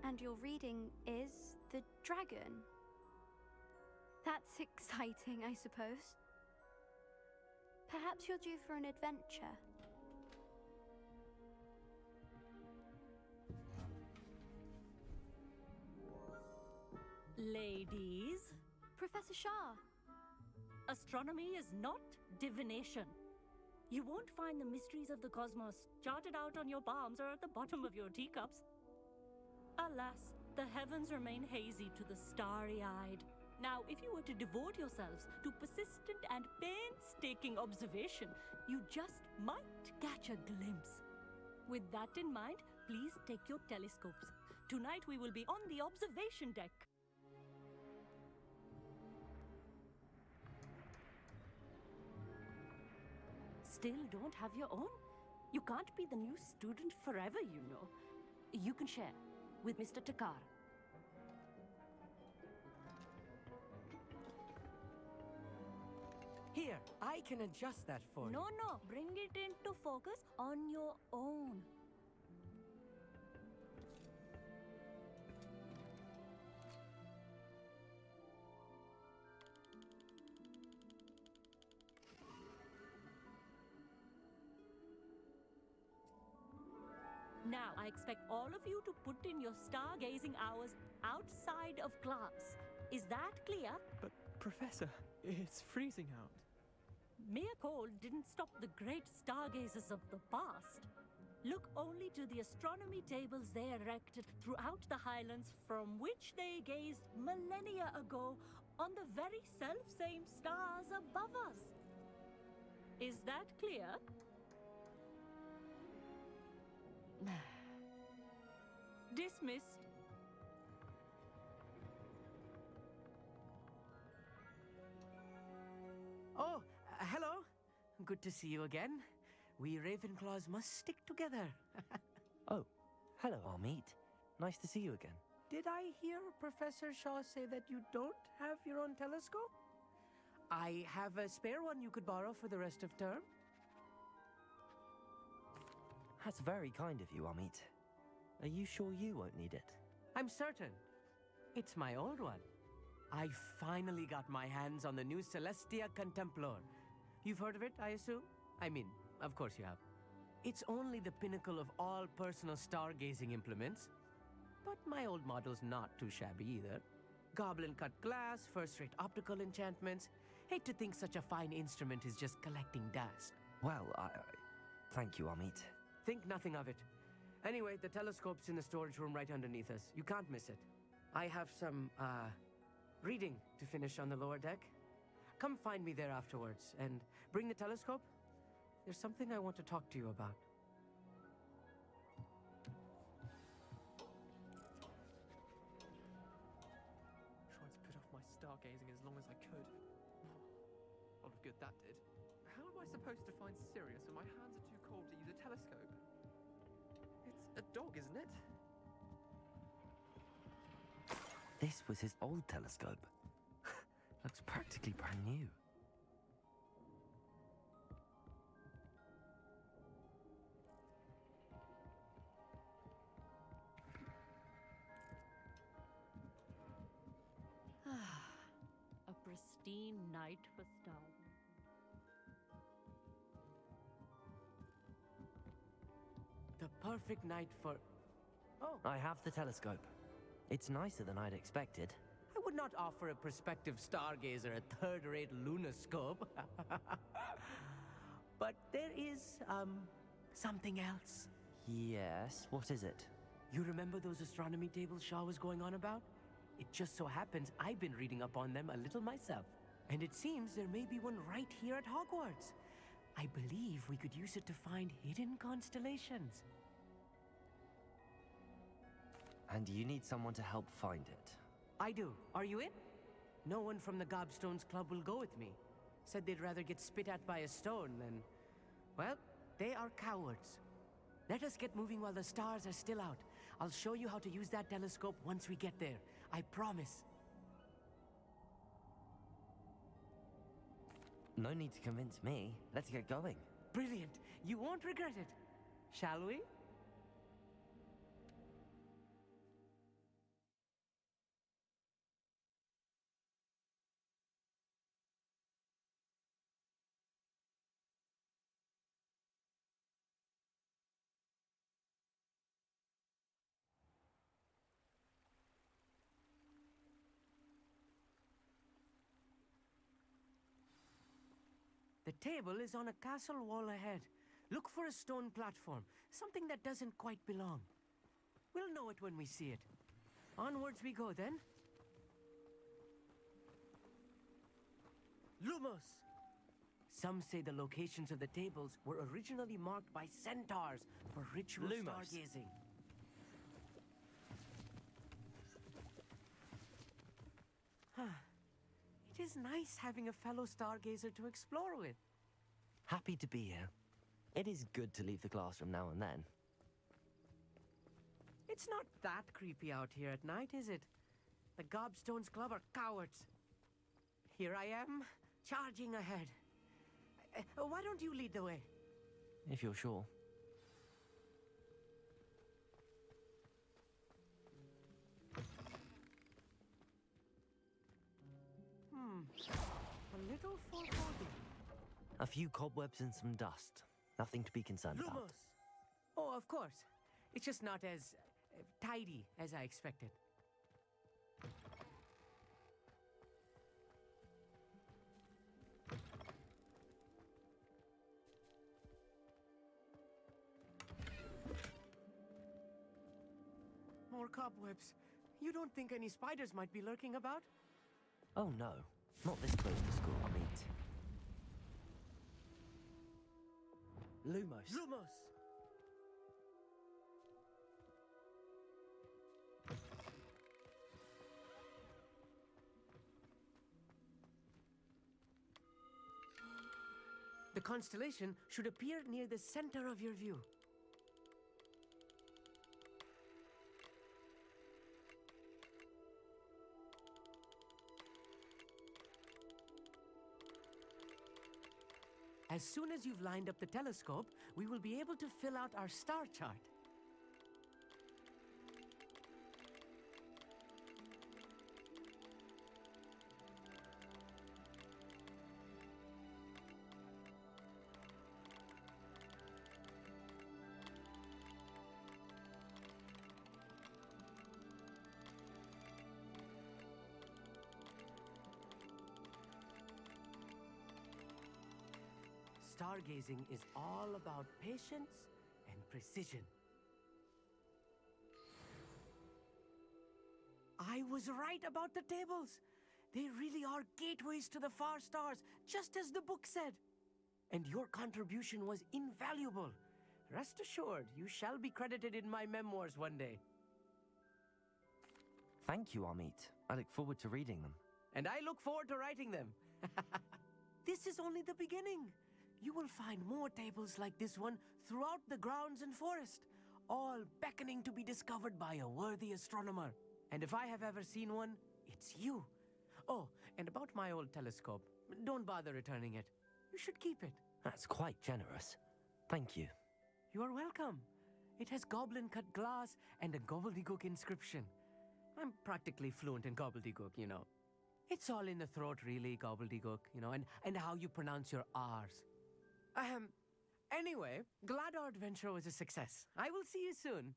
And your reading is the dragon. That's exciting, I suppose. Perhaps you're due for an adventure. Ladies, Professor Shah. astronomy is not divination. You won't find the mysteries of the cosmos charted out on your palms or at the bottom of your teacups. Alas, the heavens remain hazy to the starry-eyed. Now, if you were to devote yourselves to persistent and painstaking observation, you just might catch a glimpse. With that in mind, please take your telescopes. Tonight we will be on the observation deck. Still don't have your own? You can't be the new student forever, you know. You can share with Mr. Takar. Here, I can adjust that for you. No, bring it into focus on your own. Now, I expect all of you to put in your stargazing hours outside of class. Is that clear? But, Professor, it's freezing out. Mere cold didn't stop the great stargazers of the past. Look only to the astronomy tables they erected throughout the highlands from which they gazed millennia ago on the very self-same stars above us. Is that clear? Dismissed. Oh, hello. Good to see you again. We Ravenclaws must stick together. Oh, hello, Amit. Nice to see you again. Did I hear Professor Shaw say that you don't have your own telescope? I have a spare one you could borrow for the rest of term. That's very kind of you, Amit. Are you sure you won't need it? I'm certain. It's my old one. I finally got my hands on the new Celestia Contemplor. You've heard of it, I assume? I mean, of course you have. It's only the pinnacle of all personal stargazing implements. But my old model's not too shabby either. Goblin-cut glass, first-rate optical enchantments. Hate to think such a fine instrument is just collecting dust. Well, thank you, Amit. Think nothing of it. Anyway, the telescope's in the storage room right underneath us. You can't miss it. I have some, reading to finish on the lower deck. Come find me there afterwards, and bring the telescope. There's something I want to talk to you about. Tried to put off my stargazing as long as I could. A lot of good that did. How am I supposed to find Sirius when my hands are too cold to use a telescope? It's a dog, isn't it? This was his old telescope. Looks practically brand new. A pristine night for stars. The perfect night for... Oh, I have the telescope. It's nicer than I'd expected. I would not offer a prospective stargazer a third-rate lunoscope. But there is, something else. Yes, what is it? You remember those astronomy tables Shaw was going on about? It just so happens I've been reading up on them a little myself. And it seems there may be one right here at Hogwarts. I believe we could use it to find hidden constellations. And you need someone to help find it. I do. Are you in? No one from the Gobstones Club will go with me. Said they'd rather get spit at by a stone than... Well, they are cowards. Let us get moving while the stars are still out. I'll show you how to use that telescope once we get there. I promise. No need to convince me. Let's get going. Brilliant. You won't regret it. Shall we? The table is on a castle wall ahead. Look for a stone platform, something that doesn't quite belong. We'll know it when we see it. Onwards we go then. Lumos! Some say the locations of the tables were originally marked by centaurs for ritual Lumos. stargazing. It is nice having a fellow stargazer to explore with. Happy to be here. It is good to leave the classroom now and then. It's not that creepy out here at night, is it? The Gobstones Club are cowards. Here I am, charging ahead. Why don't you lead the way? If you're sure. A little foreboding. A few cobwebs and some dust. Nothing to be concerned about. Lumos! Oh, of course. It's just not as tidy as I expected. More cobwebs. You don't think any spiders might be lurking about? Oh no, not this close to school, I mean. Lumos. Lumos! The constellation should appear near the center of your view. As soon as you've lined up the telescope, we will be able to fill out our star chart. Stargazing is all about patience and precision. I was right about the tables. They really are gateways to the far stars, just as the book said. And your contribution was invaluable. Rest assured, you shall be credited in my memoirs one day. Thank you, Amit. I look forward to reading them. And I look forward to writing them. This is only the beginning. You will find more tables like this one throughout the grounds and forest, all beckoning to be discovered by a worthy astronomer. And if I have ever seen one, it's you. Oh, and about my old telescope, don't bother returning it. You should keep it. That's quite generous. Thank you. You are welcome. It has goblin-cut glass and a gobbledygook inscription. I'm practically fluent in gobbledygook, you know. It's all in the throat, really, gobbledygook, you know, and how you pronounce your R's. Anyway, glad our adventure was a success. I will see you soon.